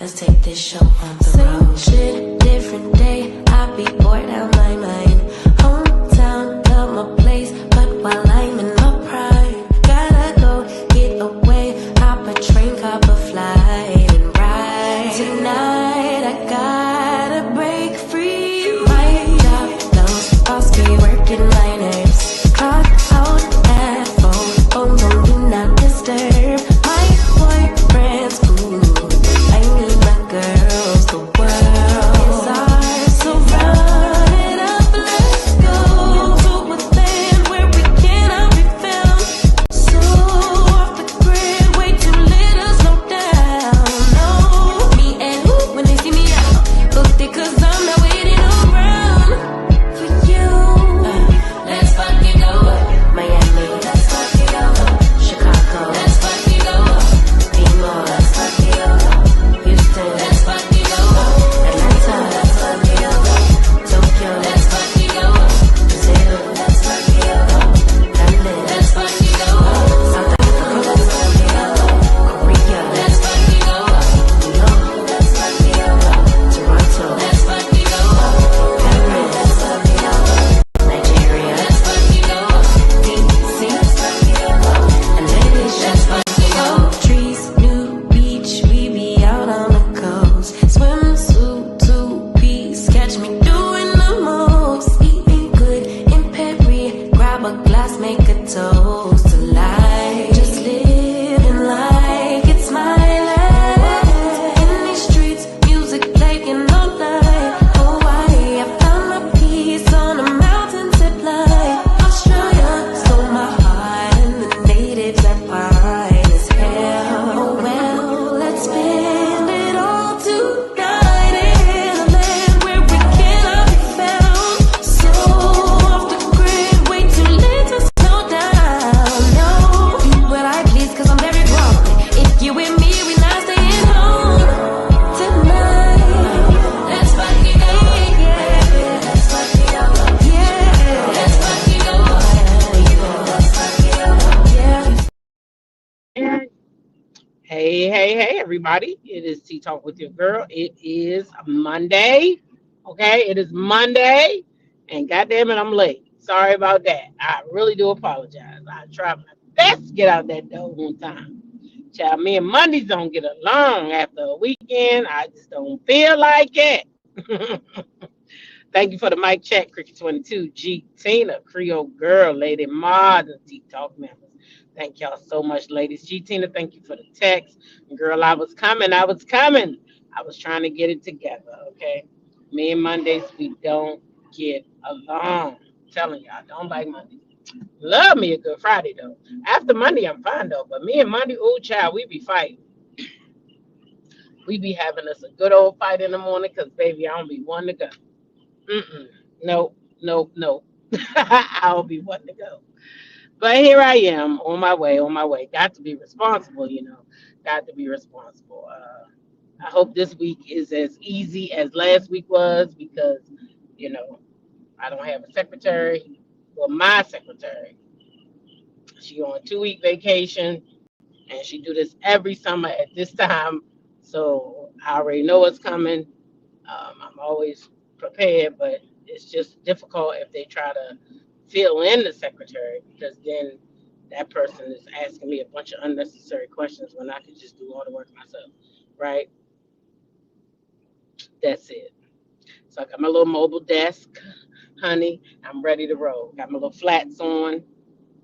Let's take this show on the road. Shit, different day, I be bored out my mind. Hometown, love my place, but while I'm in my prime, gotta go get away, hop a train, hop a flight, and ride. Tonight I gotta break free. My job, those boss be working my nerves. Clock out at 4, phone don't do not disturb. My boyfriend's cool, I need my girls, the world is ours, so run it up, let's go to a land where we cannot be found. So off the grid, way too little, slow down. No, me and who when they see me out, booked it 'cause I'm not waiting around for you. Let's fucking go, Miami. Let's fucking go, Chicago. Let's fucking go, be more. Let's fucking go, Houston. Let's fucking go, Atlanta. Let's fucking go, Tokyo. Let's fucking go, Brazil. Let's fucking go, London. Let's fucking go, South Africa. Let's fucking go, Korea. Let's fucking go, New York. Let's fucking go, Toronto. Let's fucking go, Paris. Let's fucking go, Nigeria. Let's fucking go, DC. Let's fucking go, and let's fucking go. Trees, new beach, we be out on the coast. Swimsuit, 2-piece, catch me doing the most. Eating good in Perry, grab a glass, make a toast to life. Just living like it's my life. In these streets, music playing all night. Hawaii, I found my peace on a mountain zip line. Australia stole my heart, and the natives are fine as hell. Oh well, let's spend it all tonight in a land where we cannot be found. So off the grid, way too late to slow down. No, do what I please 'cause I'm very grown. If you with me, we not staying home tonight. Let's fucking go, yeah. Let's fucking go, yeah. Let's fucking go, let's fucking go, yeah. Hey, everybody. It is Tea Talk with your girl. It is Monday. Okay, it is Monday. And goddamn it, I'm late. Sorry about that. I really do apologize. I try my best to get out that door on time. Child, me and Mondays don't get along after a weekend. I just don't feel like it. Thank you for the mic check, Cricket 22, G Tina, Creole Girl, Lady Ma, the Tea Talk members. Thank y'all so much, ladies. G Tina, thank you for the text. Girl, I was coming. I was coming. I was trying to get it together, okay? Me and Mondays, we don't get along. I'm telling y'all, I don't like Mondays. Love me a good Friday, though. After Monday, I'm fine, though. But me and Monday, oh, child, we be fighting. We be having us a good old fight in the morning because, baby, I don't be one to go. Mm-mm. No. I'll be one to go. But here I am on my way. Got to be responsible, you know. Got to be responsible. I hope this week is as easy as last week was because, you know, I don't have a secretary. Well, my secretary, she on a 2-week vacation, and she do this every summer at this time. So I already know what's coming. I'm always prepared, but it's just difficult if they try to fill in the secretary because then that person is asking me a bunch of unnecessary questions when I could just do all the work myself, right? That's it. So I got my little mobile desk, honey. I'm ready to roll. Got my little flats on,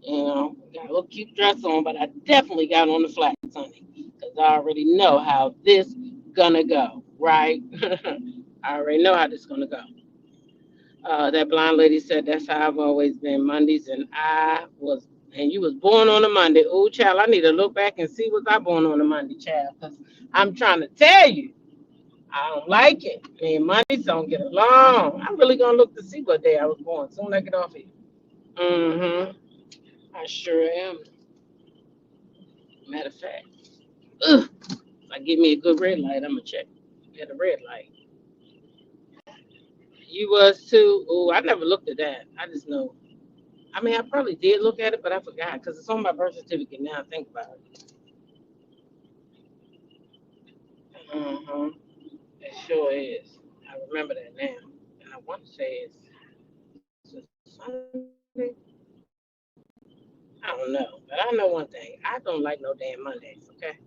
you know, got a little cute dress on, but I definitely got on the flats, honey, because I already know how this gonna go, right? I already know how this gonna go. That blind lady said that's how I've always been Mondays, and you was born on a Monday. Oh, child, I need to look back and see was I born on a Monday, child, because I'm trying to tell you, I don't like it. Me and Mondays don't get along. I'm really gonna look to see what day I was born. Soon I get off here. Mm-hmm. I sure am. Matter of fact, ugh, if I give me a good red light, I'm gonna check at a red light. You was too. Oh, I never looked at that. I just know. I mean, I probably did look at it, but I forgot because it's on my birth certificate now. I think about it. Mm-hmm. It sure is. I remember that now. And I want to say it's a Sunday. I don't know. But I know one thing. I don't like no damn Mondays, okay?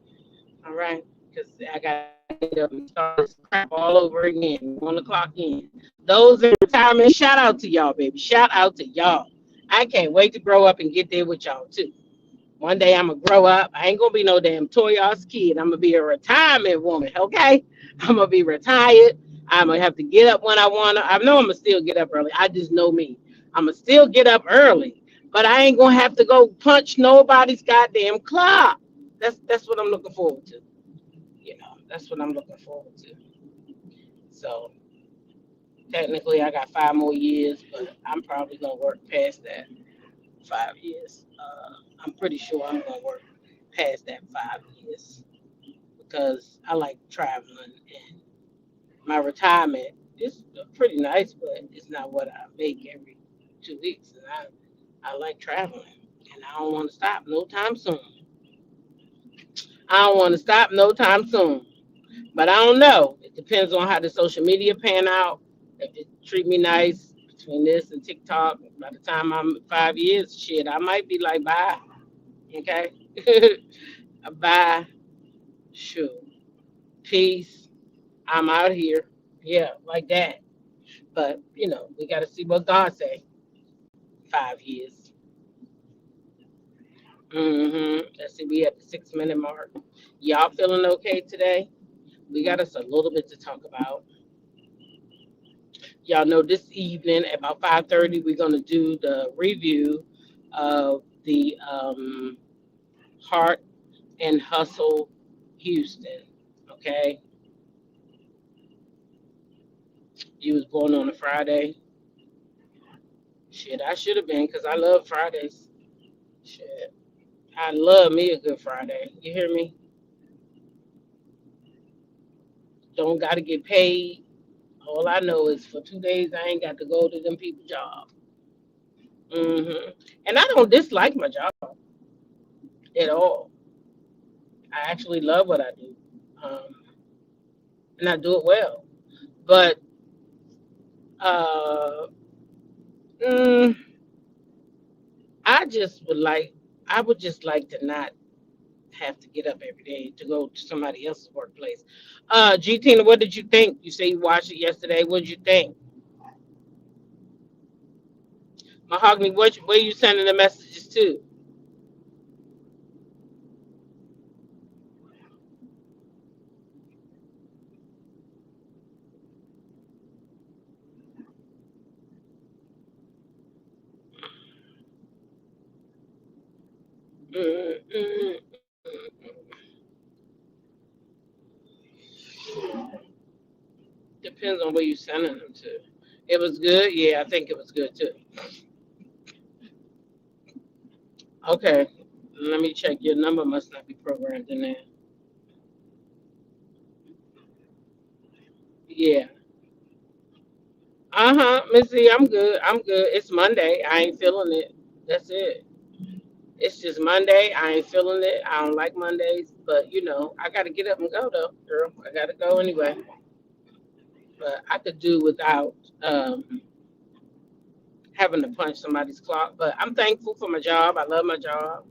All right? Because I got to get up and start this crap all over again, 1 o'clock in. Those in retirement, shout out to y'all, baby. Shout out to y'all. I can't wait to grow up and get there with y'all, too. One day I'm going to grow up. I ain't going to be no damn toy ass kid. I'm going to be a retirement woman, okay? I'm going to be retired. I'm going to have to get up when I want to. I know I'm going to still get up early. I just know me. I'm going to still get up early, but I ain't going to have to go punch nobody's goddamn clock. That's what I'm looking forward to. That's what I'm looking forward to. So technically, I got 5 more years, but I'm probably going to work past that 5 years. I'm pretty sure I'm going to work past that 5 years because I like traveling and my retirement is pretty nice, but it's not what I make every 2 weeks. And I like traveling and I don't want to stop no time soon. I don't want to stop no time soon. But I don't know. It depends on how the social media pan out. If it treat me nice between this and TikTok, by the time I'm 5 years, shit, I might be like, bye. Okay? Bye. Sure. Peace. I'm out here. Yeah, like that. But we got to see what God say. 5 years. Let's see. We at the 6 minute mark. Y'all feeling okay today? We got us a little bit to talk about. Y'all know this evening at about 5:30, we're gonna do the review of the Heart and Hustle Houston. Okay, you was born on a Friday. Shit, I should have been because I love Fridays. Shit, I love me a good Friday. You hear me? Don't gotta get paid. All I know is for 2 days I ain't got to go to them people's job. And I don't dislike my job at all. I actually love what I do, um, and I do it well. But uh, mm, I just would like, I would just like to not have to get up every day to go to somebody else's workplace. G Tina, what did you think? You say you watched it yesterday. What did you think? Mahogany, where you sending the messages to? Mm, mm, Depends on where you sending them to. It was good. Yeah, I think it was good too. Okay, let me check. Your number must not be programmed in there. Yeah. Uh-huh. Missy, I'm good. I'm good. It's Monday. I ain't feeling it. That's it. It's just Monday. I ain't feeling it. I don't like Mondays. But I gotta get up and go though, girl. I gotta go anyway. But I could do without having to punch somebody's clock. But I'm thankful for my job. I love my job.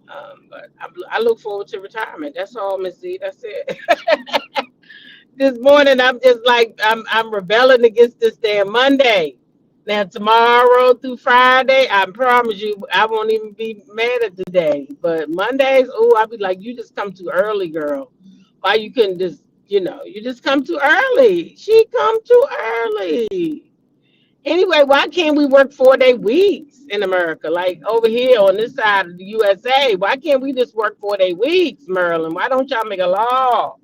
But I look forward to retirement. That's all, Miss Z. That's it. This morning I'm just like I'm rebelling against this damn Monday. Now tomorrow through Friday, I promise you I won't even be mad at the day. But Mondays, oh, I'll be like, you just come too early, girl. Why you couldn't just, you just come too early. She come too early. Anyway, why can't we work 4 day weeks in America? Like over here on this side of the USA, why can't we just work 4 day weeks, Maryland? Why don't y'all make a law?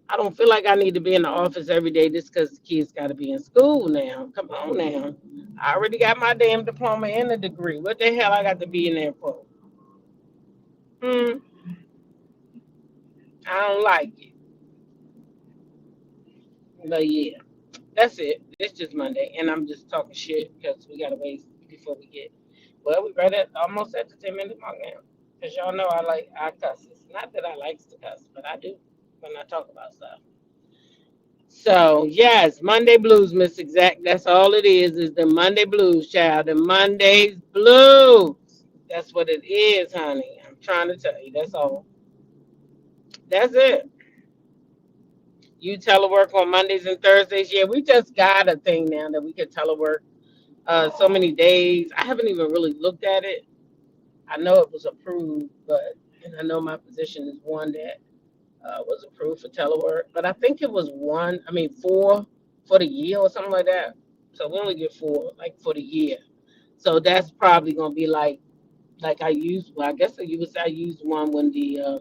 I don't feel like I need to be in the office every day just because the kids got to be in school now. Come on now. I already got my damn diploma and a degree. What the hell I got to be in there for? Hmm. I don't like it. But yeah, that's it. It's just Monday, and I'm just talking shit because we got to wait before we get. Well, we right at almost at the 10 minute mark now. Because y'all know I cuss. It's not that I likes to cuss, but I do. when I talk about stuff. So yes, Monday blues, Miss Exact. That's all it is the Monday blues, child. The Mondays blues. That's what it is, honey. I'm trying to tell you. That's all. That's it. You telework on Mondays and Thursdays. Yeah, we just got a thing now that we can telework so many days. I haven't even really looked at it. I know it was approved, but and I know my position is one that was approved for telework, but I think it was one. I mean, four for the year or something like that. So we only get four, like for the year. So that's probably gonna be like I used. Well, I guess I used one when the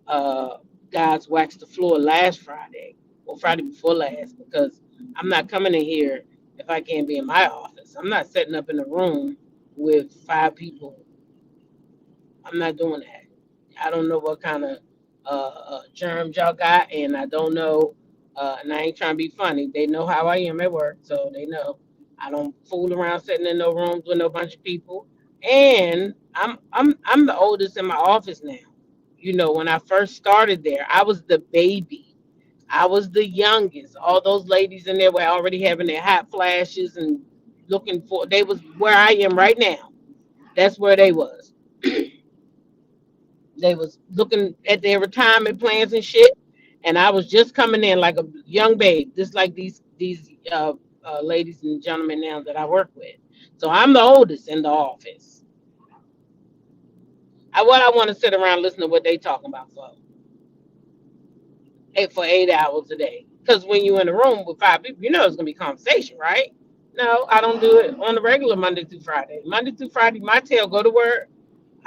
uh, guys waxed the floor last Friday or Friday before last because I'm not coming in here if I can't be in my office. I'm not setting up in a room with five people. I'm not doing that. I don't know what kind of germs y'all got, and I don't know. And I ain't trying to be funny. They know how I am at work, so they know I don't fool around sitting in no rooms with no bunch of people. And I'm the oldest in my office now. You know, when I first started there, I was the baby. I was the youngest. All those ladies in there were already having their hot flashes and looking for. They was where I am right now. That's where they was. They was looking at their retirement plans and shit, and I was just coming in like a young babe, just like these ladies and gentlemen now that I work with. So I'm the oldest in the office. What I want to sit around listening to what they talking about for 8 hours a day. Because when you're in a room with five people, you know it's gonna be conversation, right? No, I don't do it on the regular Monday through Friday. Monday through Friday, my tail go to work.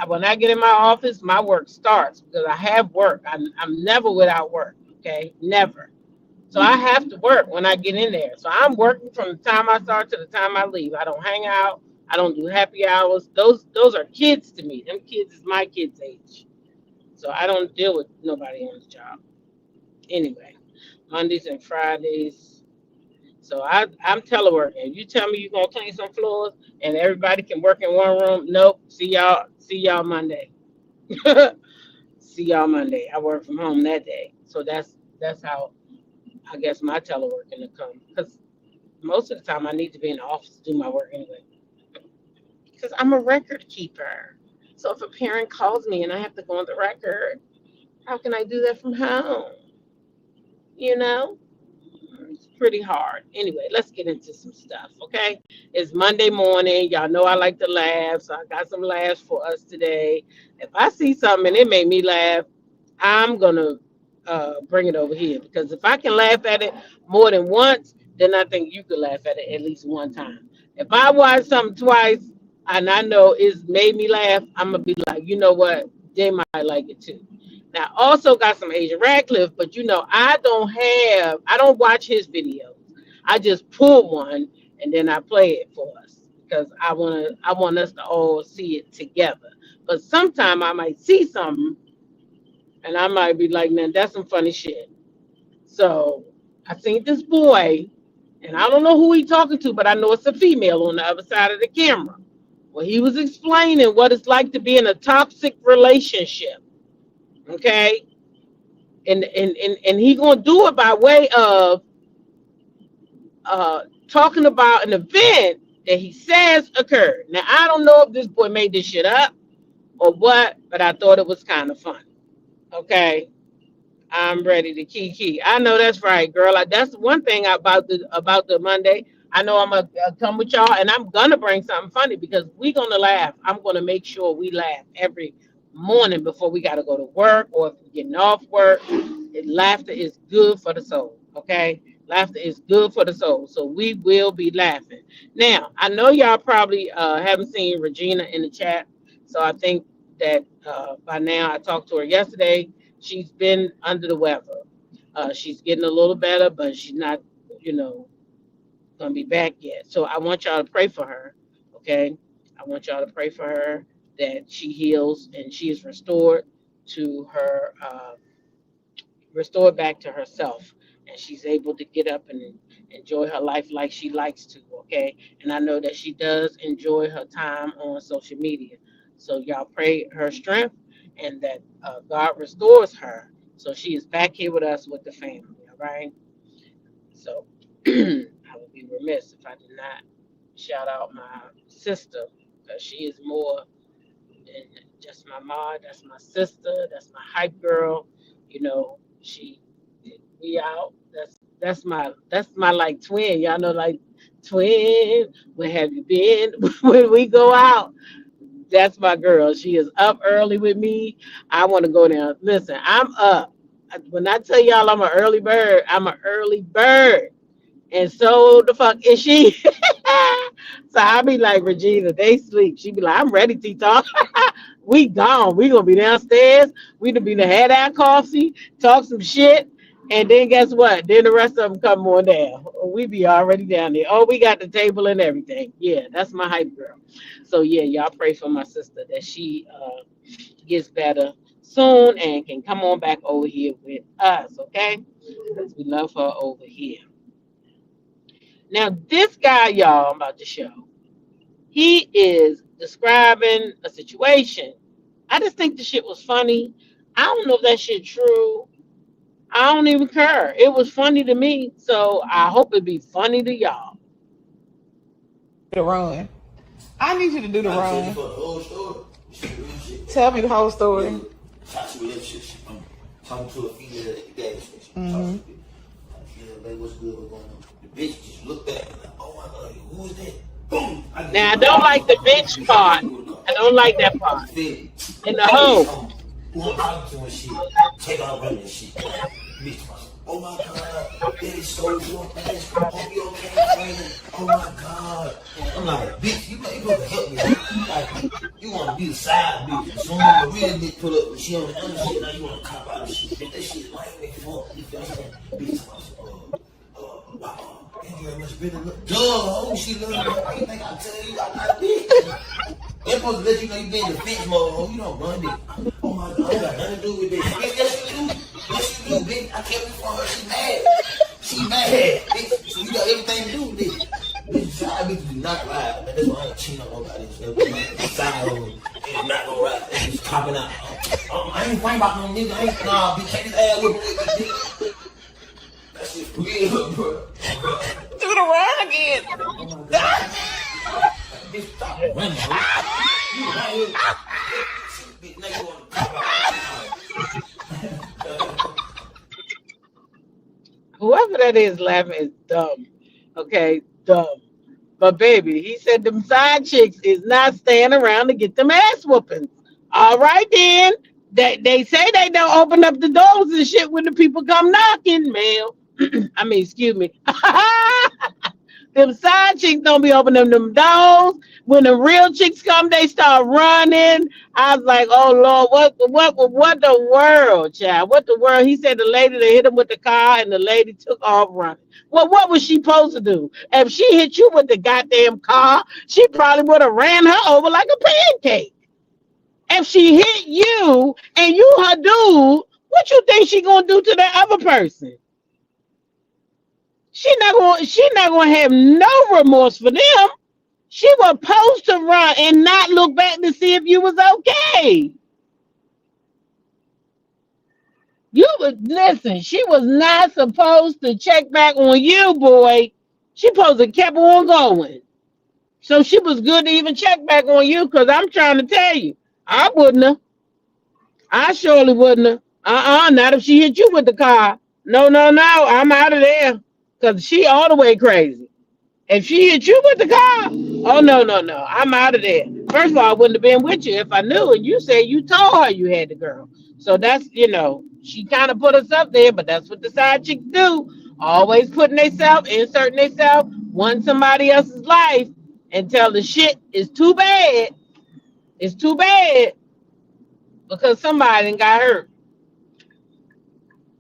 When I get in my office, my work starts because I have work. I'm never without work. Okay, never. So I have to work when I get in there. So I'm working from the time I start to the time I leave. I don't hang out. I don't do happy hours. Those are kids to me. Them kids is my kids' age. So I don't deal with nobody on the job. Anyway, Mondays and Fridays. So I'm teleworking. You tell me you're gonna clean some floors and everybody can work in one room. Nope. See y'all Monday. See y'all Monday. I work from home that day. So that's how I guess my teleworking to come. Because most of the time I need to be in the office to do my work anyway. Because I'm a record keeper. So if a parent calls me and I have to go on the record, how can I do that from home? You know? It's pretty hard. Anyway, let's get into some stuff, okay? It's Monday morning. Y'all know I like to laugh, so I got some laughs for us today. If I see something and it made me laugh, I'm gonna bring it over here because if I can laugh at it more than once, then I think you could laugh at it at least one time. If I watch something twice and I know it's made me laugh, I'm gonna be like, you know what? They might like it too. Now, I also got some Asian Radcliffe, but you know, I don't watch his videos. I just pull one and then I play it for us because I want us to all see it together. But sometime I might see something and I might be like, man, that's some funny shit. So I seen this boy, and I don't know who he talking to, but I know it's a female on the other side of the camera. Well, he was explaining what it's like to be in a toxic relationship. Okay, and he gonna do it by way of talking about an event that he says occurred. Now I don't know if this boy made this shit up or what, but I thought it was kind of fun. Okay, I'm ready to kiki. I know that's right, girl. That's one thing about the Monday. I know I'm gonna come with y'all, and I'm gonna bring something funny because we gonna laugh. I'm gonna make sure we laugh every morning before we gotta go to work or if we're getting off work. Laughter is good for the soul. Okay, laughter is good for the soul. So we will be laughing. Now I know y'all probably haven't seen Regina in the chat, so I think that by now I talked to her yesterday. She's been under the weather. She's getting a little better, but she's not, you know, gonna be back yet. So I want y'all to pray for her. Okay, I want y'all to pray for her that she heals and she is restored to her, restored back to herself, and she's able to get up and enjoy her life like she likes to. Okay, and I know that she does enjoy her time on social media. So y'all pray her strength and that God restores her So she is back here with us with the family. All right. So I would be remiss if I did not shout out my sister because she is more than just my mom. That's my sister. That's my hype girl. You know, she we out. That's my like twin. Y'all know like twin. Where have you been? When we go out, that's my girl. She is up early with me. I want to go down. Listen, I'm up. When I tell y'all I'm an early bird, I'm an early bird. And so the fuck is she? So I be like, Regina, they sleep. She be like, I'm ready, T-Talk. We gone. We gonna be downstairs. We to be to had our coffee, talk some shit, and then guess what? Then the rest of them come on down. We be already down there. Oh, we got the table and everything. Yeah, that's my hype girl. So yeah, y'all pray for my sister that she gets better soon and can come on back over here with us, okay? Because we love her over here. Now, this guy, y'all, I'm about to show, he is describing a situation. I just think the shit was funny. I don't know if that shit true. I don't even care. It was funny to me, so I hope it be funny to y'all. The run. I need you to do the run. For the whole story. Shit. Tell me the whole story. Toxic relationship. I'm talking to a female at the gas station. Toxic. Baby, what's good? What's going on? The bitch just looked at me like, oh my God, who is that? Boom! Now, I don't like the bitch part. I don't like that part. In the home. Who I'm talking to and shit. Take out running and shit. Bitch, oh my God, that is so your ass. Hope you okay, friend. Oh my God. I'm like, bitch, you supposed to help me. Like, you want to be the side bitch. As soon as the real bitch pull up and she on the other shit, now you want to cop out of shit. Bitch, that shit like me fuck. You feel me? Bitch, thank you very much, Billy. Duh, oh, she love me. You think I tell you I got a bitch? They're supposed to let you know you be in defense mode. Oh, you don't run it. Oh my God, I got nothing to do with this. Bitch, yes, you do. Yes, you do, bitch. I can't be for her. She mad. She mad. Bitch, so you got everything to do with this. Bitch, side bitches do not ride. That's why I ain't cheating on nobody. Side of them. It's not gonna ride. It's just copping out. I ain't fighting about no nigga. I ain't, nah, bitch, take his ass with me, bitch. That shit real, bro. Do the run again. Oh my God. Bitch, stop running, bro. You right here. Bitch, now you want to come out. Whoever that is laughing is dumb. Okay, dumb. But baby, he said them side chicks is not staying around to get them ass whoopings. All right then. They say they don't open up the doors and shit when the people come knocking, man. I mean, excuse me. Them side chicks don't be opening them doors. When the real chicks come, they start running. I was like, oh Lord, what the world, child? What the world? He said the lady that hit him with the car and the lady took off running. Well, what was she supposed to do? If she hit you with the goddamn car, she probably would have ran her over like a pancake. If she hit you and you her dude, what you think she gonna do to that other person? She not gonna have no remorse for them. She was supposed to run and not look back to see if you was okay. You would listen, she was not supposed to check back on you, boy. She supposed to kept on going. So she was good to even check back on you, because I'm trying to tell you, I wouldn't have. I surely wouldn't have. Not if she hit you with the car. No, I'm out of there. Because she all the way crazy. If she hit you with the car, oh no. I'm out of there. First of all, I wouldn't have been with you if I knew. And you said you told her you had the girl. So that's, she kind of put us up there, but that's what the side chicks do. Always putting themselves, inserting themselves, one somebody else's life until the shit is too bad. It's too bad because somebody got hurt.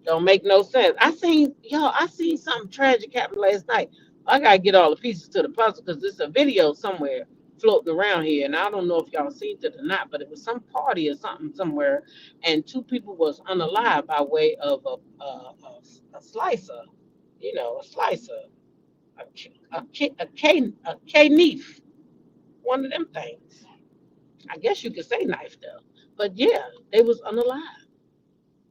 Don't make no sense. I seen something tragic happen last night. I gotta get all the pieces to the puzzle because there's a video somewhere floating around here, and I don't know if y'all seen it or not, but it was some party or something somewhere, and two people was unalive by way of a slicer, a slicer, a knife, one of them things. I guess you could say knife though, but yeah, they was unalive.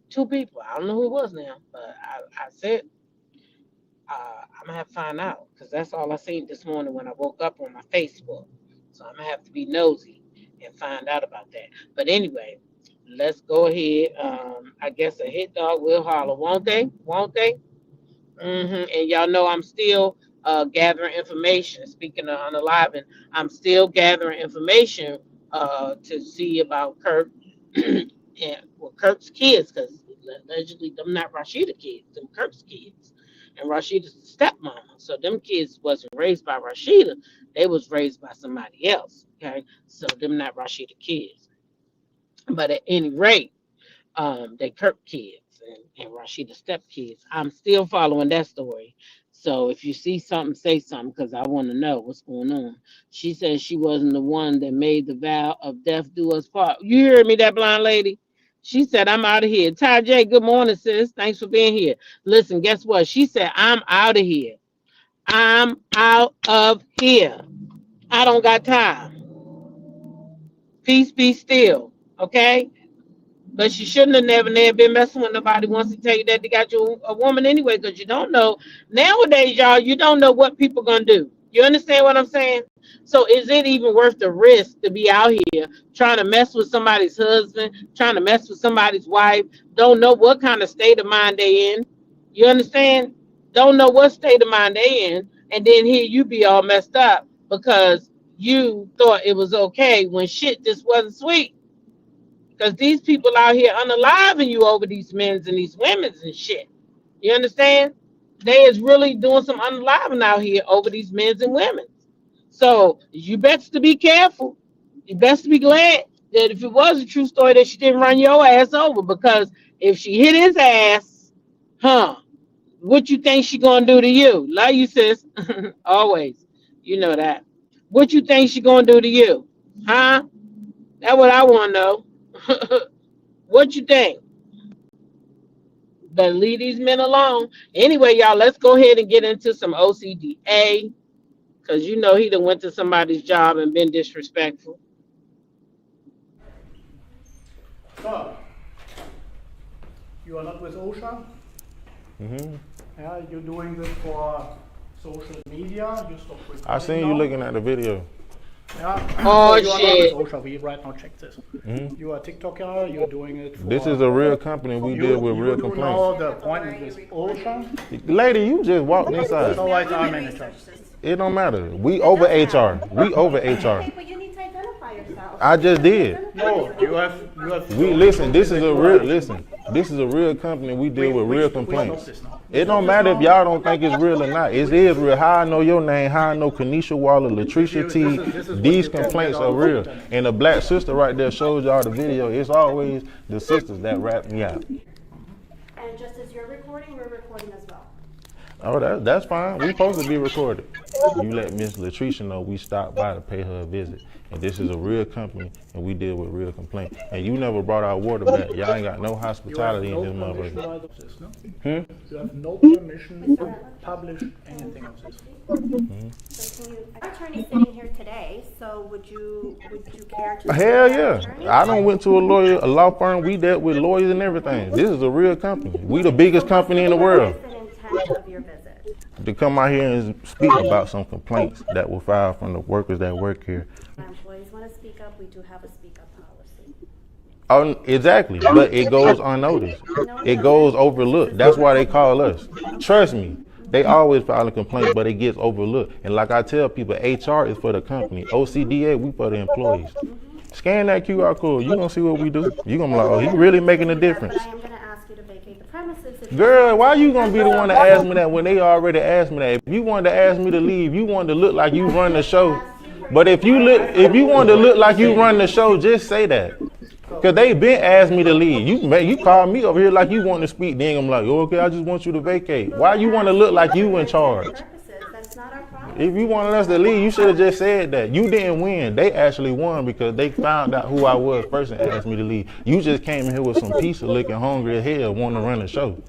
2 people. I don't know who it was now, but I said I'm gonna have to find out because that's all I seen this morning when I woke up on my Facebook. So I'm gonna have to be nosy and find out about that. But anyway, let's go ahead. I guess a hit dog will holler, won't they? Won't they? And y'all know I'm still gathering information. Speaking of unaliving, I'm still gathering information to see about Kirk and well, Kirk's kids, because allegedly them not Rashida kids, them Kirk's kids, and Rashida's stepmama. So them kids wasn't raised by Rashida; they was raised by somebody else. Okay, so them not Rashida kids. But at any rate, they Kirk kids and Rashida step kids. I'm still following that story. So if you see something, say something because I want to know what's going on. She said she wasn't the one that made the vow of death do us part. You hear me, that blind lady? She said, I'm out of here. Ty J, good morning, sis. Thanks for being here. Listen, guess what? She said, I'm out of here. I'm out of here. I don't got time. Peace be still. Okay? But she shouldn't have never been messing with nobody wants to tell you that they got you a woman anyway, because you don't know. Nowadays, y'all, you don't know what people gonna do. You understand what I'm saying? So is it even worth the risk to be out here trying to mess with somebody's husband, trying to mess with somebody's wife, don't know what kind of state of mind they in? You understand? Don't know what state of mind they in, and then here you be all messed up because you thought it was okay when shit just wasn't sweet. Because these people out here unaliving you over these men's and these women's and shit. You understand? They is really doing some unaliving out here over these men's and women's. So you best to be careful. You best to be glad that if it was a true story that she didn't run your ass over. Because if she hit his ass, what you think she gonna do to you? Love you, sis. Always. You know that. What you think she gonna do to you? Huh? That's what I want to know. What you think? But leave these men alone. Anyway, y'all, let's go ahead and get into some OCDA. Because you know he done went to somebody's job and been disrespectful. So, you are not with OSHA? Mm-hmm. Yeah, you're doing this for social media? You stop recording I seen now? you looking at the video. Yeah. Oh, so you shit. are not with OSHA. We right now check this. Mm-hmm. You are a TikToker, you're doing it for... This is a real company. We deal with real You do complaints. now the appointment with OSHA? Lady, you just walked inside. So I am manager. It don't matter. We over HR. We over HR. Okay, but you need to identify yourself. I just did. No, you have... We listen. This is a real This is a real company. We deal with real complaints. It don't matter if y'all don't think it's real or not. It is real. How I know your name, how I know Kanisha Waller, Latricia T. These complaints are real. And the black sister right there shows y'all the video. It's always the sisters that rap me out. And just as you're recording, we're recording as well. Oh, that's fine. We supposed to be recorded. You let Miss Latricia know we stopped by to pay her a visit. And this is a real company, and we deal with real complaints. And you never brought our water back. Y'all ain't got no hospitality in this motherfucker. You have no permission to publish anything of this. So can you, our attorney's sitting here today, so would you care to? Hell speak with our attorney? yeah. I done went to a law firm. We dealt with lawyers and everything. This is a real company. We the biggest company in the world. What is the intent of your visit? To come out here and speak about some complaints that were filed from the workers that work here. Our employees want to speak up, we do have a speak up policy. Oh, exactly. But it goes unnoticed. It goes overlooked. That's why they call us. Trust me. They always file a complaint, but it gets overlooked. And like I tell people, HR is for the company. OCDA, we for the employees. Scan that QR code. You're going to see what we do. You're going to be like, oh, he really making a difference. But I am going to ask you to vacate the premises. If Girl, why you going to be the one to ask me that when they already asked me that? If you wanted to ask me to leave, you wanted to look like you run the show. But if you wanted to look like you run the show, just say that. Because they been asked me to leave. You called me over here like you want to speak. Then I'm like, oh, okay, I just want you to vacate. Why you want to look like you in charge? That's not our problem. If you wanted us to leave, you should have just said that. You didn't win. They actually won because they found out who I was first and asked me to leave. You just came in here with some pizza looking hungry as hell, wanting to run the show.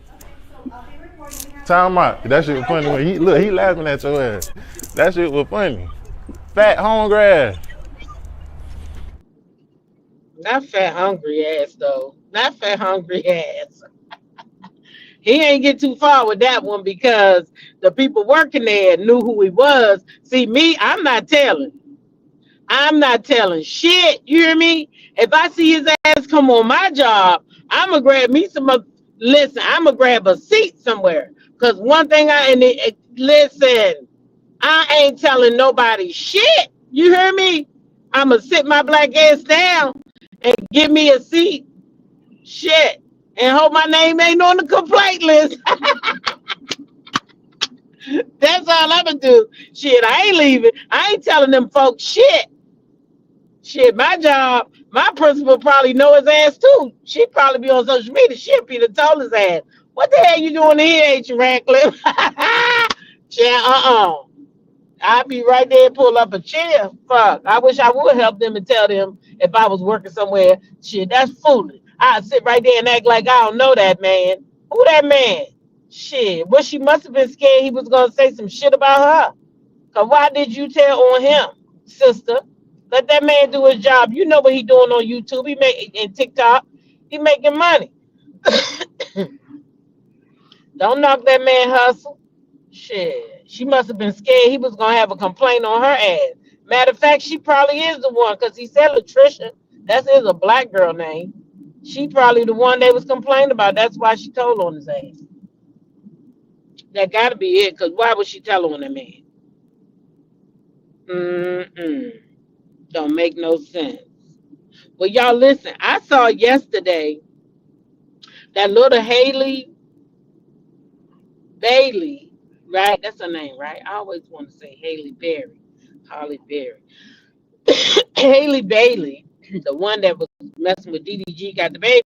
I'll be recording here. Time out. That shit was funny. When he laughing at your ass. That shit was funny. Fat hungry ass. Not fat hungry ass though. Not fat hungry ass. He ain't get too far with that one because the people working there knew who he was. See, me, I'm not telling. I'm not telling shit. You hear me? If I see his ass come on my job, I'm gonna grab me some. Listen, I'm gonna grab a seat somewhere. Cause one thing listen, I ain't telling nobody shit. You hear me? I'm gonna sit my black ass down and give me a seat. Shit, and hope my name ain't on the complaint list. That's all I'm gonna do. Shit, I ain't leaving. I ain't telling them folks shit. Shit, my job, my principal probably know his ass too. She'd probably be on social media. She'd be the told his ass, what the hell you doing here, H. Ratcliffe? Shit, I'd be right there and pull up a chair. Fuck. I wish I would help them and tell them if I was working somewhere. Shit, that's foolish. I'd sit right there and act like I don't know that man. Who that man? Shit. Well, she must have been scared he was gonna say some shit about her. Cause why did you tell on him, sister? Let that man do his job. You know what he doing on YouTube. He make and TikTok. He making money. Don't knock that man hustle. Shit. She must have been scared he was gonna have a complaint on her ass. Matter of fact, she probably is the one, because he said Latricia. That is a black girl name. She probably the one they was complaining about. That's why she told on his ass. That gotta be it, because why would she tell on that man? Don't make no sense. Well, y'all listen, I saw yesterday that little Haley Bailey, right? That's her name, right? I always want to say Haley Berry. Holly Berry. Haley Bailey, the one that was messing with DDG, got the baby.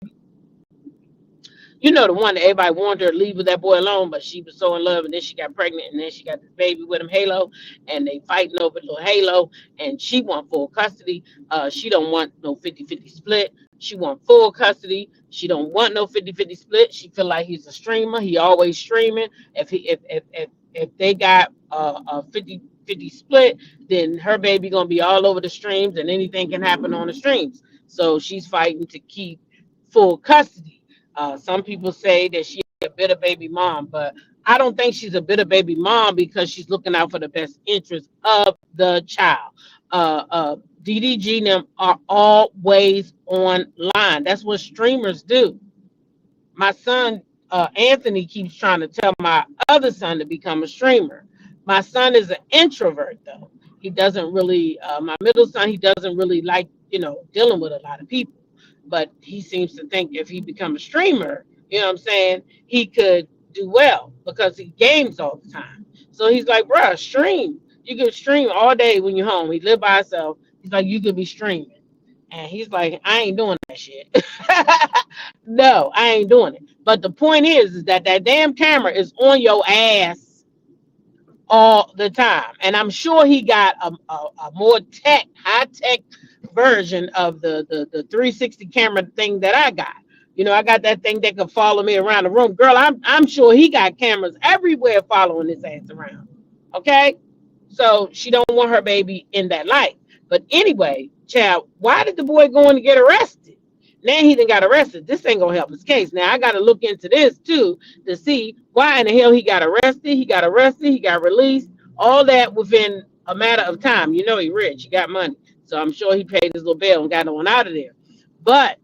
You know, the one that everybody wanted her to leave with that boy alone, but she was so in love, and then she got pregnant, and then she got this baby with him, Halo, and they fighting over little Halo, and she want full custody. She don't want no 50-50 split. She want full custody. She don't want no 50-50 split. She feel like he's a streamer. He always streaming. If they got a 50-50 split, then her baby gonna be all over the streams, and anything can happen on the streams. So she's fighting to keep full custody. Some people say that she's a bitter baby mom, but I don't think she's a bitter baby mom because she's looking out for the best interest of the child. DDG and them are always online. That's what streamers do. My son, Anthony, keeps trying to tell my other son to become a streamer. My son is an introvert, though. He doesn't really, my middle son, he doesn't really like, dealing with a lot of people. But he seems to think if he becomes a streamer, you know what I'm saying, he could do well because he games all the time. So he's like, bruh, stream. You can stream all day when you're home. He live by himself. He's like, you could be streaming. And he's like, I ain't doing that shit. No, I ain't doing it. But the point is that damn camera is on your ass all the time. And I'm sure he got a more high-tech version of the 360 camera thing that I got. I got that thing that could follow me around the room. Girl, I'm sure he got cameras everywhere following his ass around. Okay? So she don't want her baby in that light. But anyway, child, why did the boy go in to get arrested? Now he done got arrested. This ain't gonna help his case. Now I gotta look into this too to see why in the hell he got arrested. He got released, all that within a matter of time. He rich, he got money. So I'm sure he paid his little bail and got on out of there. But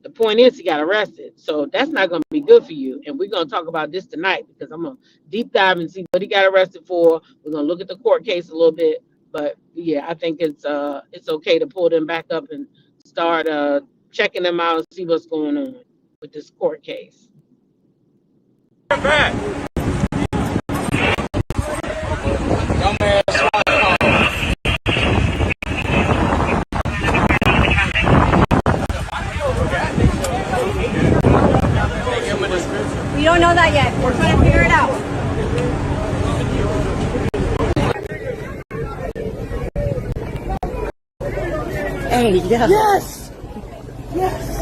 the point is he got arrested. So that's not going to be good for you. And we're going to talk about this tonight because I'm going to deep dive and see what he got arrested for. We're going to look at the court case a little bit. But yeah, I think it's okay to pull them back up and start checking them out and see what's going on with this court case. We don't know that yet. We're trying to figure it out. Hey, yeah. Yes! Yes!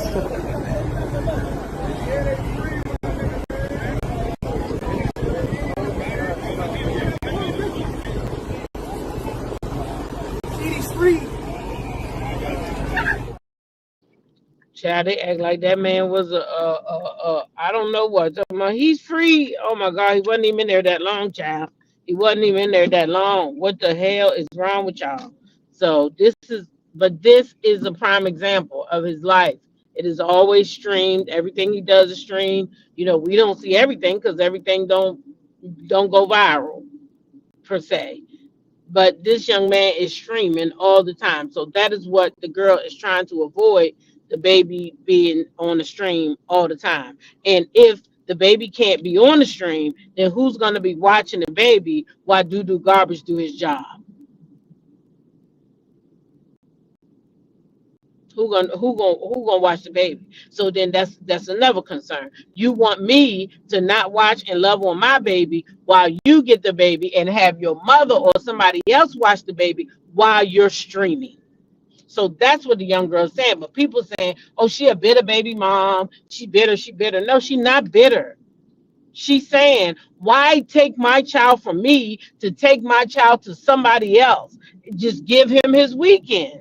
Child, they act like that man was I don't know what. Talking about he's free. Oh my God, he wasn't even in there that long, child. He wasn't even in there that long. What the hell is wrong with y'all? So this is a prime example of his life. It is always streamed. Everything he does is streamed. You know, we don't see everything because everything don't go viral per se. But this young man is streaming all the time. So that is what the girl is trying to avoid, the baby being on the stream all the time. And if the baby can't be on the stream, then who's going to be watching the baby while Doo Garbage do his job? Who gonna watch the baby? So then that's another concern. You want me to not watch and love on my baby while you get the baby and have your mother or somebody else watch the baby while you're streaming. So that's what the young girl's saying. But people saying, oh, she a bitter baby mom. She bitter, she bitter. No, she not bitter. She's saying, why take my child from me to take my child to somebody else? Just give him his weekends.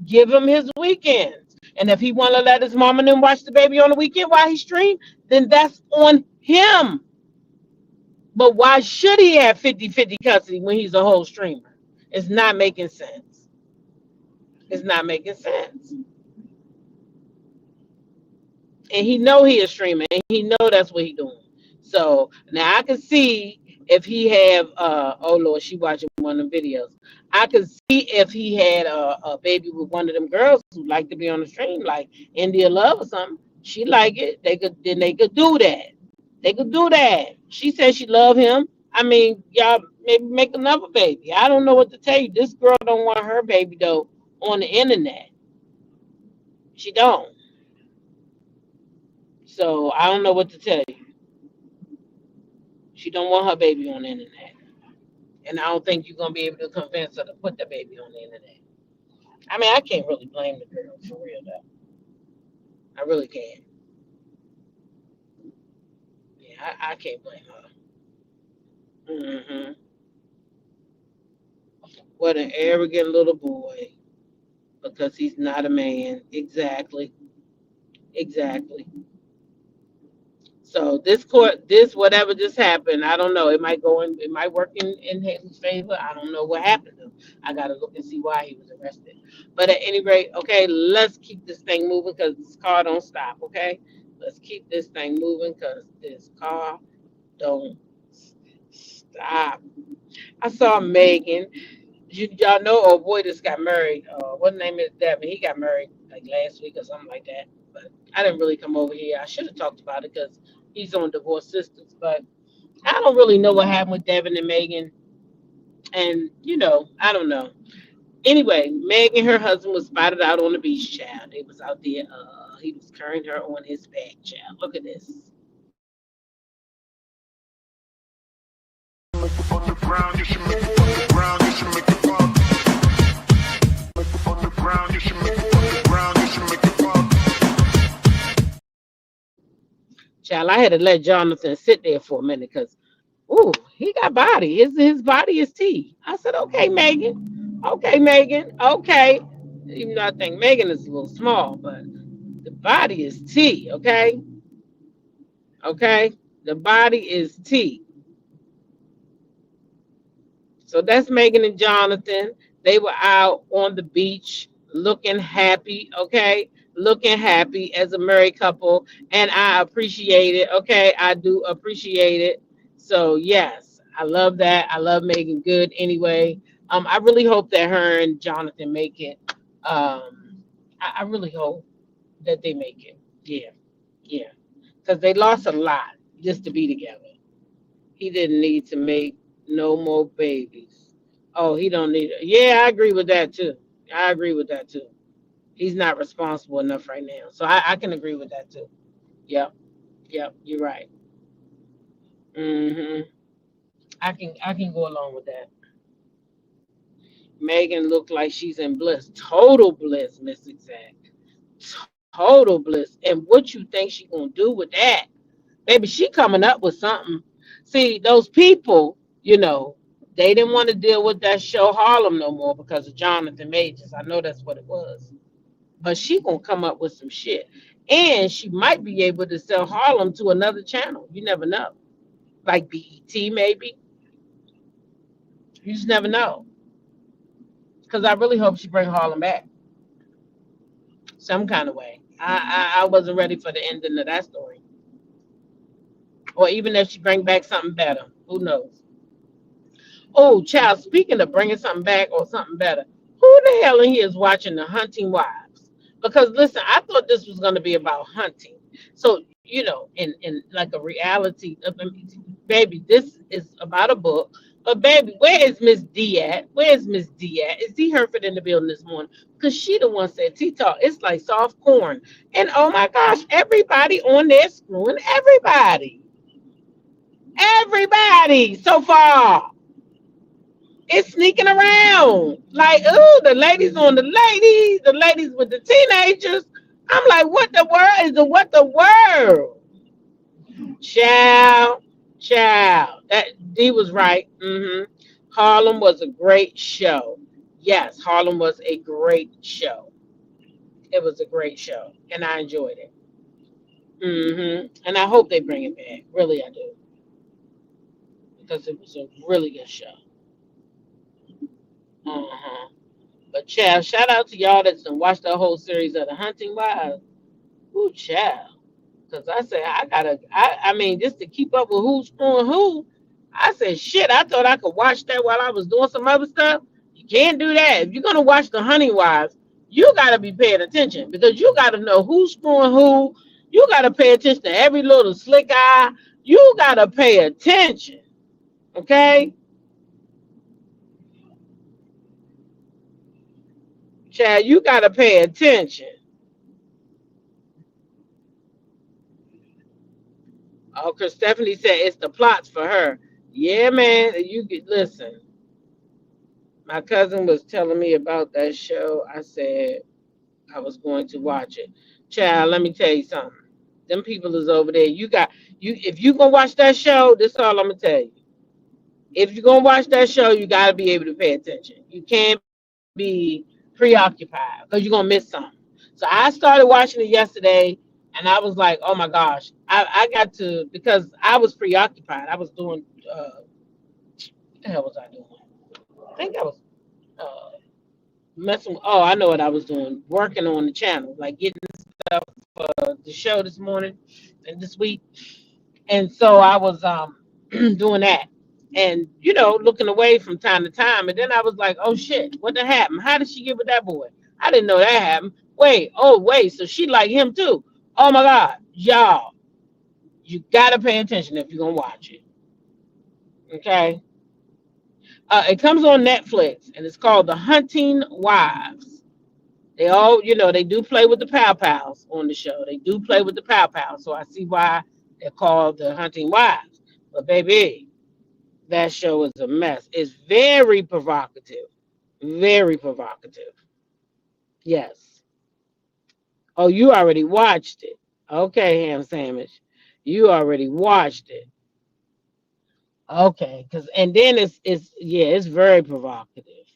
Give him his weekends. And if he want to let his mom and them watch the baby on the weekend while he stream, then that's on him. But why should he have 50-50 custody when he's a whole streamer? It's not making sense. It's not making sense. And he know he is streaming, and he know that's what he doing. So now I can see if he have oh Lord, she watching one of them videos. I could see if he had a baby with one of them girls who like to be on the stream, like India Love or something. She like it. They could do that. They could do that. She said she love him. I mean, y'all maybe make another baby. I don't know what to tell you. This girl don't want her baby though on the internet. She don't. So I don't know what to tell you. She don't want her baby on the internet. And I don't think you're going to be able to convince her to put the baby on the internet. I mean, I can't really blame the girl for real, though. I really can't. Yeah, I can't blame her. Mm-hmm. What an arrogant little boy. Because he's not a man. Exactly. Exactly. So this whatever just happened, I don't know. It might work in Haley's favor. I don't know what happened to him. I gotta look and see why he was arrested. But at any rate, okay, let's keep this thing moving because this car don't stop, okay? Let's keep this thing moving because this car don't stop. I saw Megan. Y'all know old boy just got married. What name is Devin? He got married like last week or something like that. But I didn't really come over here. I should have talked about it because he's on Divorce Sisters. But I don't really know what happened with Devin and Megan. And, you know, I don't know. Anyway, Meg and her husband was spotted out on the beach, child. They was out there. He was carrying her on his back, child. Look at this. Child, I had to let Jonathan sit there for a minute because, ooh, he got body. His body is tea. I said, okay, Megan. Okay, Megan. Okay. Even though I think Megan is a little small, but the body is tea, okay? Okay? The body is tea. So that's Megan and Jonathan. They were out on the beach looking happy, okay? Looking happy as a married couple. And I appreciate it, okay? I do appreciate it. So, yes, I love that. I love Megan Good anyway. I really hope that her and Jonathan make it. I really hope that they make it. Yeah. Because they lost a lot just to be together. He didn't need to make no more babies. Oh, he don't need it. Yeah, I agree with that too. He's not responsible enough right now. So I can agree with that too. Yep, you're right. Mm-hmm. I can go along with that. Megan looked like she's in bliss. Total bliss, Miss Exact. Total bliss. And what you think she gonna do with that? Baby, she coming up with something. See, those people, you know, they didn't want to deal with that show Harlem no more because of Jonathan Majors. I know that's what it was. but she gonna come up with some shit, and she might be able to sell Harlem to another channel. You never know, like BET maybe. You just never know. Because I really hope she bring Harlem back some kind of way. I wasn't ready for the ending of that story, or even if she bring back something better. Who knows? Oh, child. Speaking of bringing something back or something better, who the hell in here is watching The Hunting Wives? Because listen, I thought this was going to be about hunting. So in like a reality, baby, this is about a book. But baby, where is Miss D at? Where's Miss D at? Is D Herford in the building this morning? Because she the one said, T-Talk, it's like soft corn. And oh my gosh, everybody on there screwing everybody. Everybody so far. It's sneaking around. Like, ooh, the ladies on the ladies with the teenagers. I'm like, what the world is what the world? Child, child. That D was right. Harlem was a great show. Yes, Harlem was a great show. It was a great show, and I enjoyed it. And I hope they bring it back. Really, I do, because it was a really good show. Uh-huh. But child, shout out to y'all that's done watched the whole series of The Hunting Wives. Ooh, child. Because I said, I mean, just to keep up with who's screwing who, I said, shit, I thought I could watch that while I was doing some other stuff. You can't do that. If you're going to watch The Hunting Wives, you got to be paying attention because you got to know who's screwing who. You got to pay attention to every little slick eye. You got to pay attention. Okay? Chad, you got to pay attention. Oh, because Stephanie said it's the plots for her. Yeah, man. Listen. My cousin was telling me about that show. I said I was going to watch it. Child, let me tell you something. Them people is over there. If you gonna watch that show, this is all I'm gonna tell you. If you're gonna watch that show, you gotta be able to pay attention. You can't be preoccupied because you're gonna miss something. So I started watching it yesterday and I was like, oh my gosh. I got to, because I was preoccupied. I was doing what the hell was I doing? I think I was messing with, oh, I know what I was doing. Working on the channel, like getting stuff for the show this morning and this week. And so I was doing that. And looking away from time to time. And then I was like, oh shit, what the happened? How did she get with that boy? I didn't know that happened. Wait, so she like him too. Oh my God, y'all, you gotta pay attention if you're gonna watch it. Okay. It comes on Netflix and it's called The Hunting Wives. They all, they do play with the pow pals on the show. They do play with the pow pals. So I see why they're called The Hunting Wives. But baby, that show is a mess. It's very provocative. Very provocative. Yes. Oh, you already watched it. Okay, ham sandwich. You already watched it. Okay, and then it's very provocative.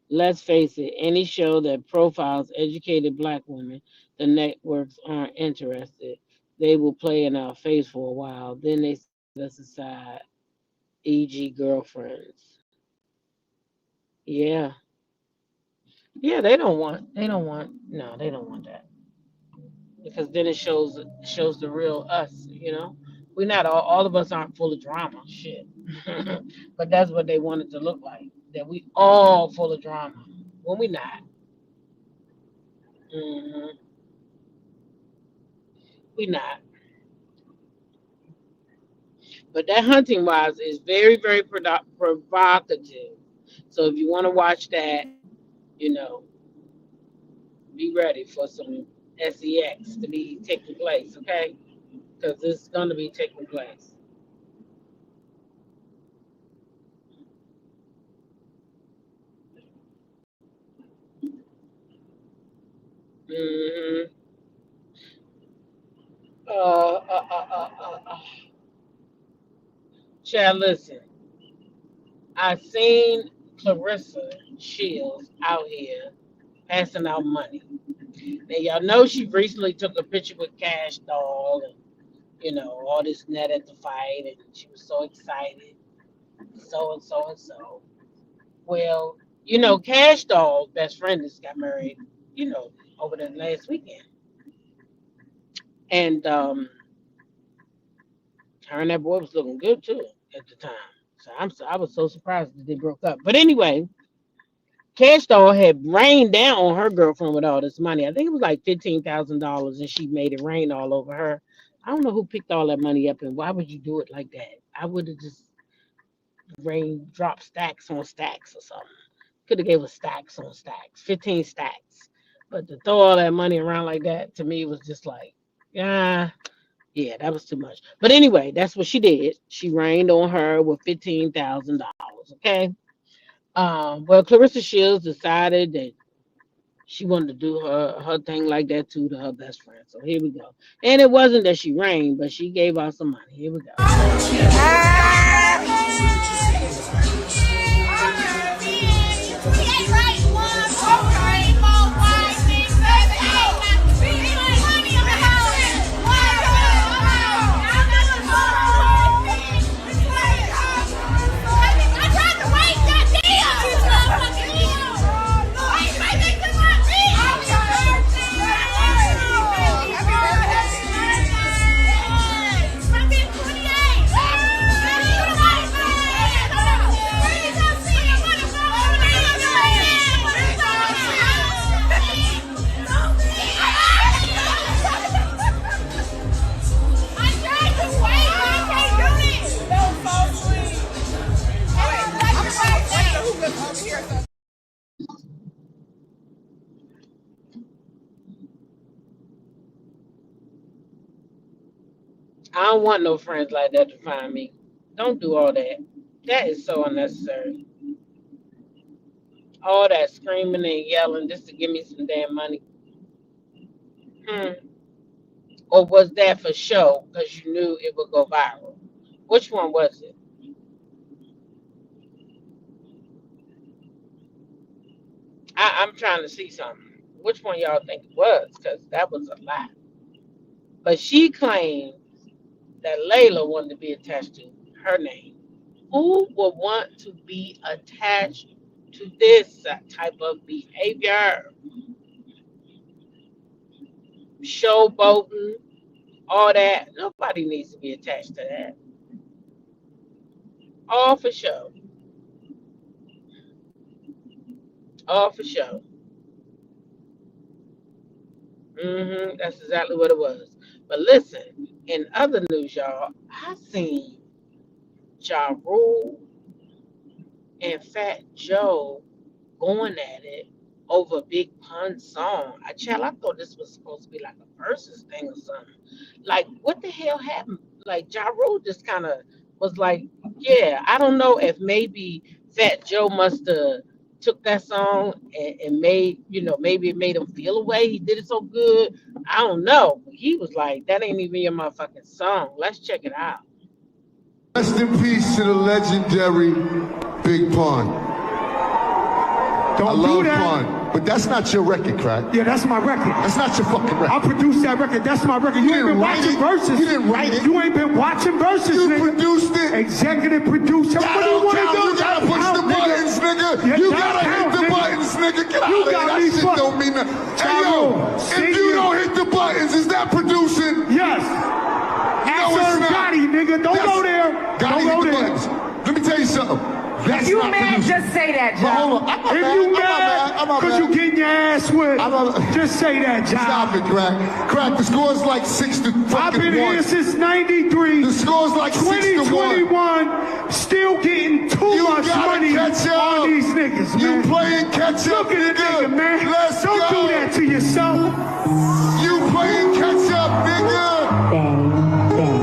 Let's face it, any show that profiles educated black women, the networks aren't interested. They will play in our face for a while. Then they set us aside, e.g. girlfriends. Yeah. Yeah, they don't want that. Because then it shows the real us, We're not all of us aren't full of drama, shit. But that's what they want it to look like. That we all full of drama. When we not. hmm We not. But that Hunting Wives is very, very provocative. So if you want to watch that, you know, be ready for some sex to be taking place, okay? Because it's going to be taking place. hmm Uh, uh, uh, uh, uh, uh. Chad, listen. I seen Clarissa Shields out here passing out money. Now y'all know she recently took a picture with Cash Doll and all this net at the fight, and she was so excited, so and so and so. Well, Cash Doll's best friend just got married, over the last weekend, and her and that boy was looking good too at the time. So I was so surprised that they broke up. But anyway, Cash Doll had rained down on her girlfriend with all this money. I think it was like $15,000, and she made it rain all over her. I don't know who picked all that money up, and why would you do it like that? I would have just dropped stacks on stacks or something. Could have gave us stacks on stacks, 15 stacks. But to throw all that money around like that, to me, was just like, yeah, that was too much. But anyway, that's what she did. She rained on her with $15,000. Okay. Well, Clarissa Shields decided that she wanted to do her thing like that too to her best friend. So here we go. And it wasn't that she rained, but she gave out some money. Here we go. I don't want no friends like that to find me. Don't do all that. That is so unnecessary. All that screaming and yelling just to give me some damn money. Or was that for show because you knew it would go viral? Which one was it? I'm trying to see something. Which one y'all think it was? Because that was a lie. But she claimed that Layla wanted to be attached to her name. Who would want to be attached to this type of behavior? Showboating, all that. Nobody needs to be attached to that. All for show. All for show. That's exactly what it was. But listen, in other news, y'all, I seen Ja Rule and Fat Joe going at it over Big Pun's song. I thought this was supposed to be like a versus thing or something. Like, what the hell happened? Like, Ja Rule just kind of was like, yeah, I don't know if maybe Fat Joe must have took that song and made, maybe it made him feel a way. He did it so good. I don't know. But he was like, that ain't even your motherfucking song. Let's check it out. Rest in peace to the legendary Big Pun. I love Pun, but that's not your record, Crack. Yeah, that's my record. That's not your fucking record. I produced that record. That's my record. You ain't been watching verses. You didn't write it. You ain't been watching verses, You nigga. produced it. Executive producer. That What do you don't want count. to do? You gotta push the buttons, nigga. Yeah, You that gotta count, hit the nigga. buttons, nigga. Get out You of here. got That me shit fucked. don't mean nothing. Hey, yo, if you don't hit the buttons, is that producing? Yes. No, it's Ask not. Gotti, nigga. Don't go there. Gotti Don't go hit the there. buttons. Let me tell you something. That's If you not mad, producing. just say that, But hold John. on. I'm not If mad. you I'm not mad, I'm not because you mad. getting your ass whipped, I'm not- just say that, John. Stop it, Crack. Crack, the score's like 6 to I've fucking been 1. here since 93. The score's like 6 to 1. 2021, still getting too much gotta money catch up. on these niggas, You man. playing catch up, Look at the nigga, man. Let's Don't go. do that to yourself. You playing catch up, nigga.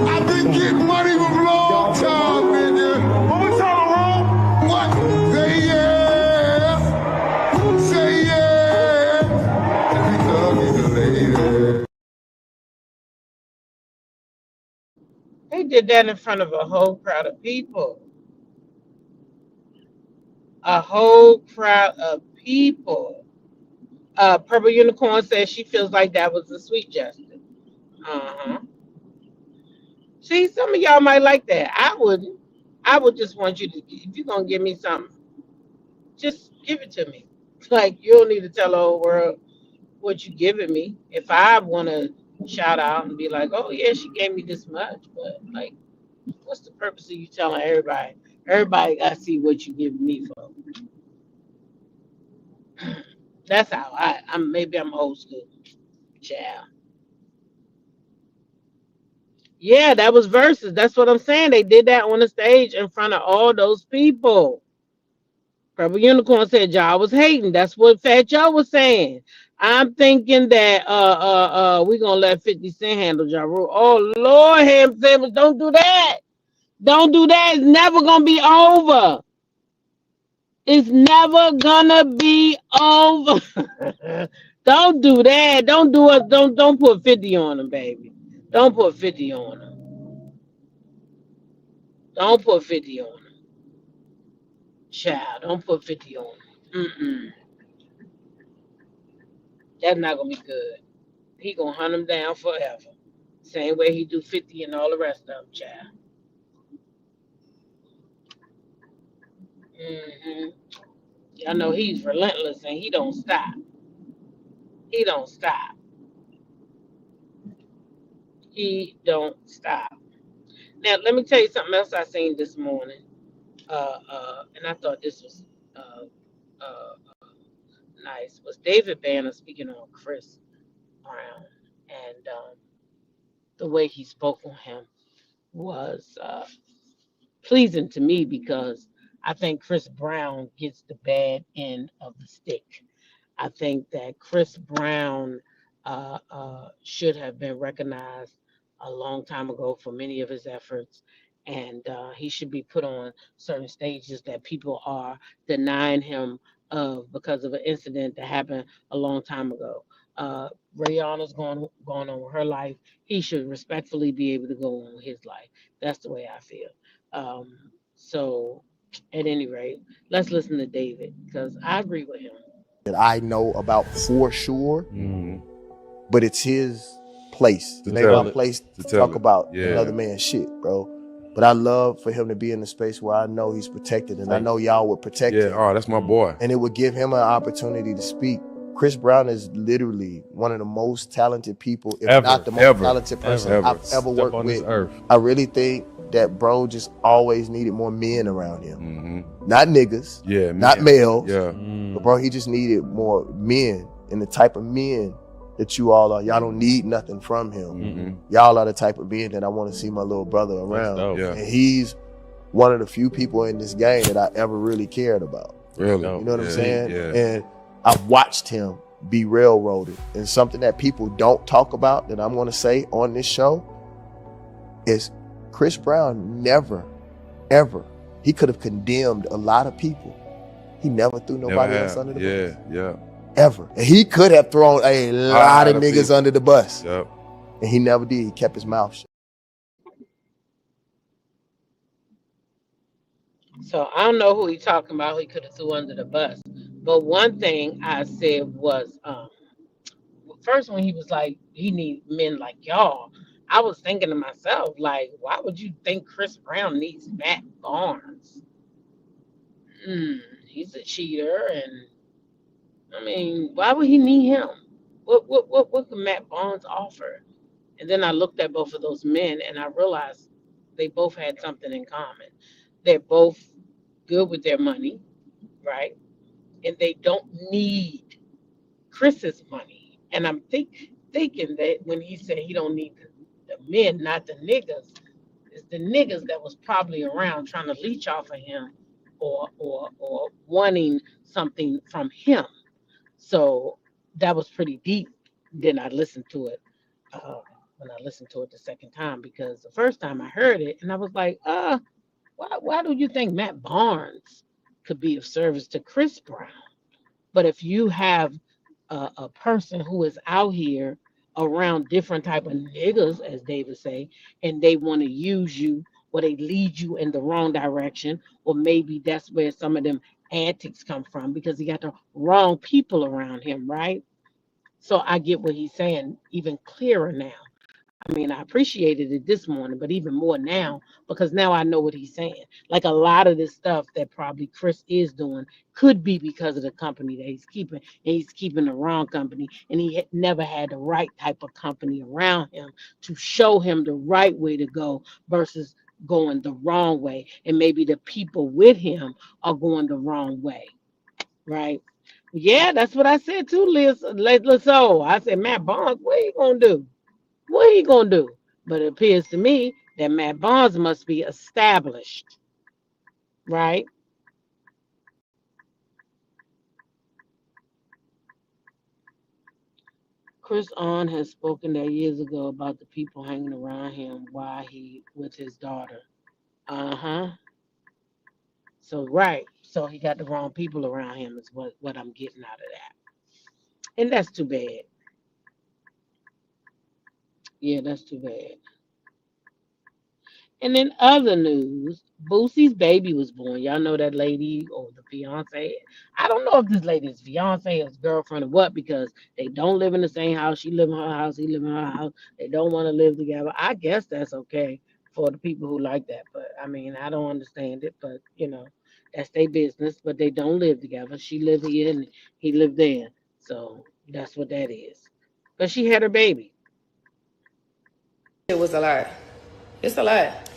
I've been getting money from long time, nigga. What we talking wrong? What? Say yeah. Say yeah. We love you later. They did that in front of a whole crowd of people. A whole crowd of people. Purple Unicorn says she feels like that was a sweet gesture. Uh-huh. See, some of y'all might like that. I wouldn't. I would just want you to, if you're gonna give me something, just give it to me. Like you don't need to tell the whole world what you giving me. If I want to shout out and be like, oh yeah, she gave me this much, but like, what's the purpose of you telling everybody? Everybody got to see what you giving me for. That's how I'm. Maybe I'm old school, child. Yeah, that was verses. That's what I'm saying. They did that on the stage in front of all those people. Purple Unicorn said y'all was hating. That's what Fat Joe was saying. I'm thinking that we're gonna let 50 Cent handle Ja Rule. Oh Lord, Ham Sandwich, don't do that. Don't do that. It's never gonna be over. It's never gonna be over. Don't do that. Don't do it. Don't put 50 on them, baby. Don't put 50 on them. Don't put 50 on them. Child, don't put 50 on them. Mm-mm. That's not gonna be good. He gonna hunt them down forever. Same way he do 50 and all the rest of them, child. Y'all know he's relentless and he don't stop. He don't stop. He don't stop. Now let me tell you something else I seen this morning. And I thought this was nice. Was David Banner speaking on Chris Brown, and the way he spoke on him was pleasing to me because I think Chris Brown gets the bad end of the stick. I think that Chris Brown should have been recognized a long time ago for many of his efforts, and he should be put on certain stages that people are denying him of because of an incident that happened a long time ago. Rihanna's going on with her life. He should respectfully be able to go on with his life. That's the way I feel. So, at any rate, let's listen to David because I agree with him. That I know about for sure, but it's his place. It ain't my place to talk about another man's shit, bro. But I love for him to be in a space where I know he's protected, and I know y'all would protect him. Oh, that's my boy. And it would give him an opportunity to speak. Chris Brown is literally one of the most talented people, if not the most talented person I've ever worked with. I really think that bro just always needed more men around him. Not niggas, not males, but bro, he just needed more men, and the type of men that you all are. Y'all don't need nothing from him. Y'all are the type of men that I want to see my little brother around. And he's one of the few people in this game that I ever really cared about. Really? You know what I'm saying? And I've watched him be railroaded. And something that people don't talk about that I'm going to say on this show is Chris Brown never, ever, he could have condemned a lot of people. He never threw nobody else under the bus. Ever. And he could have thrown a lot of niggas under the bus. And he never did. He kept his mouth shut. So I don't know who he talking about. He could have threw under the bus. But one thing I said was, first when he was like, he need men like y'all, I was thinking to myself, like, why would you think Chris Brown needs Matt Barnes? He's a cheater, and I mean, why would he need him? What could Matt Barnes offer? And then I looked at both of those men, and I realized they both had something in common. They're both good with their money, right? And they don't need Chris's money. And I'm thinking that when he said he don't need the men, not the niggas, it's the niggas that was probably around trying to leech off of him or wanting something from him. So that was pretty deep. Then I listened to it when I listened to it the second time, because the first time I heard it and I was like, why do you think Matt Barnes could be of service to Chris Brown? But if you have a person who is out here around different type of niggas, as David say, and they want to use you or they lead you in the wrong direction, or maybe that's where some of them antics come from because he got the wrong people around him, right? So I get what he's saying even clearer now. I mean, I appreciated it this morning, but even more now because now I know what he's saying. Like a lot of this stuff that probably Chris is doing could be because of the company that he's keeping, and he's keeping the wrong company, and he never had the right type of company around him to show him the right way to go versus going the wrong way. And maybe the people with him are going the wrong way, right? Yeah, that's what I said too, Liz. So I said, Matt Barnes, what he gonna do? What he gonna do? But it appears to me that Matt Barnes must be established, right? Chris On has spoken there years ago about the people hanging around him while he with his daughter. Uh-huh. So right. So he got the wrong people around him is what I'm getting out of that. And that's too bad. Yeah, that's too bad. And in other news, Boosie's baby was born. Y'all know that lady or the fiance. I don't know if this lady is fiance or his girlfriend or what because they don't live in the same house. She live in her house. He live in her house. They don't want to live together. I guess that's okay for the people who like that. But I mean, I don't understand it. But that's their business. But they don't live together. She lived here and he lived there. So that's what that is. But she had her baby. It was a lot. It's a lot.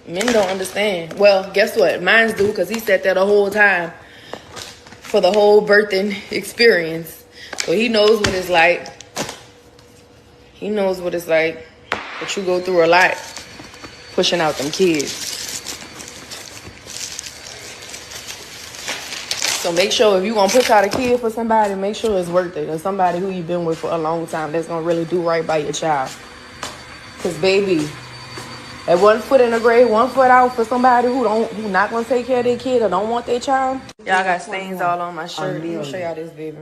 Men don't understand. Well, guess what? Mines do, because he sat there the whole time for the whole birthing experience. So he knows what it's like. He knows what it's like. But you go through a lot pushing out them kids. So make sure if you're going to push out a kid for somebody, make sure it's worth it. Or somebody who you've been with for a long time that's going to really do right by your child. Because, baby, at 1 foot in the grave, 1 foot out for somebody who not gonna take care of their kid or don't want their child. Y'all got stains all on my shirt. Let me show y'all this, baby.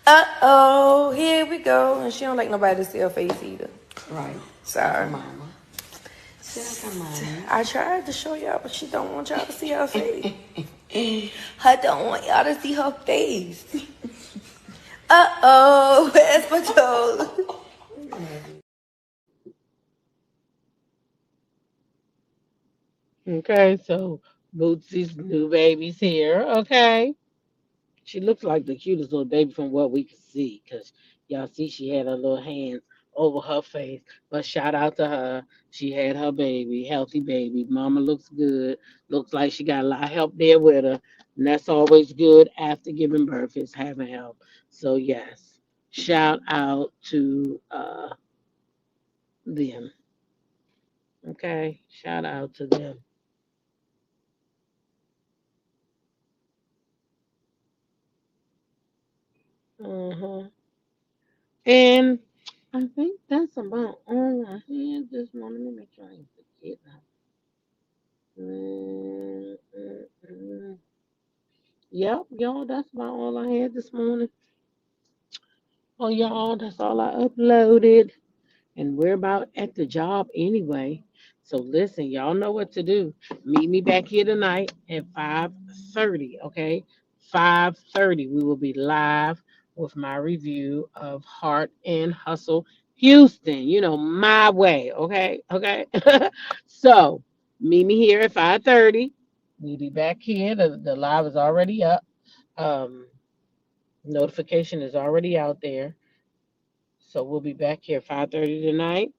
Uh-oh, here we go. And she don't like nobody to see her face either. Right. Sorry. Mama. I tried to show y'all, but she don't want y'all to see her face. I don't want y'all to see her face. Uh-oh, where's my toes? Okay, so Bootsy's new baby's here. Okay. She looks like the cutest little baby from what we could see because y'all see she had her little hands over her face. But shout out to her. She had her baby, healthy baby. Mama looks good. Looks like she got a lot of help there with her. And that's always good after giving birth is having help. So yes, shout out to them. Okay, shout out to them. Uh-huh. And I think that's about all I had this morning. Let me make sure I ain't forget now. Yep, y'all, that's about all I had this morning. Oh, y'all, that's all I uploaded. And we're about at the job anyway. So listen, y'all know what to do. Meet me back here tonight at 5:30, okay? 5:30. We will be live with my review of Heart and Hustle Houston. My way, okay? Okay. So meet me here at 5:30. We'll be back here. The live is already up. Um, Notification is already out there. So we'll be back here 5:30 tonight.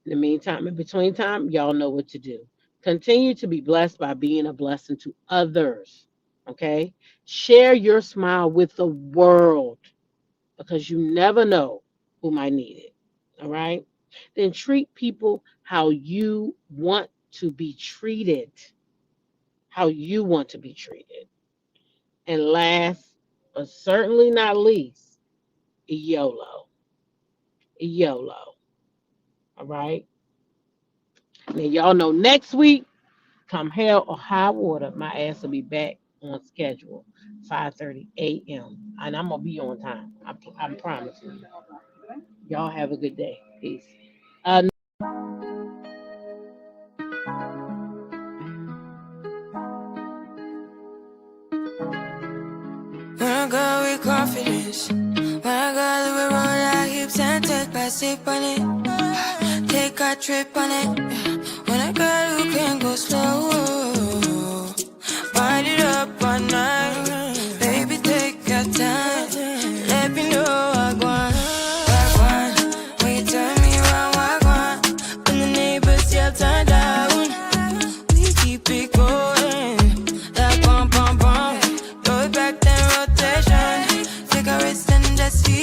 In the meantime, in between time, y'all know what to do. Continue to be blessed by being a blessing to others. Okay? Share your smile with the world because you never know who might need it. All right? Then treat people how you want to be treated. How you want to be treated. And last, but certainly not least, YOLO. YOLO. All right? Now, y'all know next week, come hell or high water, my ass will be back on schedule, 5:30 a.m. And I'm gonna be on time. I promise you. Y'all have a good day. Peace. Uh, confidence. When I got the roll our hips and take a sip on it. Take a trip on it. When I got who can go slow. Wind it up all night. Baby, take your time. Let me know I want. When you turn me around, I want. When the neighbors yell turn down, we keep it going. Like bum bum bum. Throw it back then rotation. Take a rest and just feel.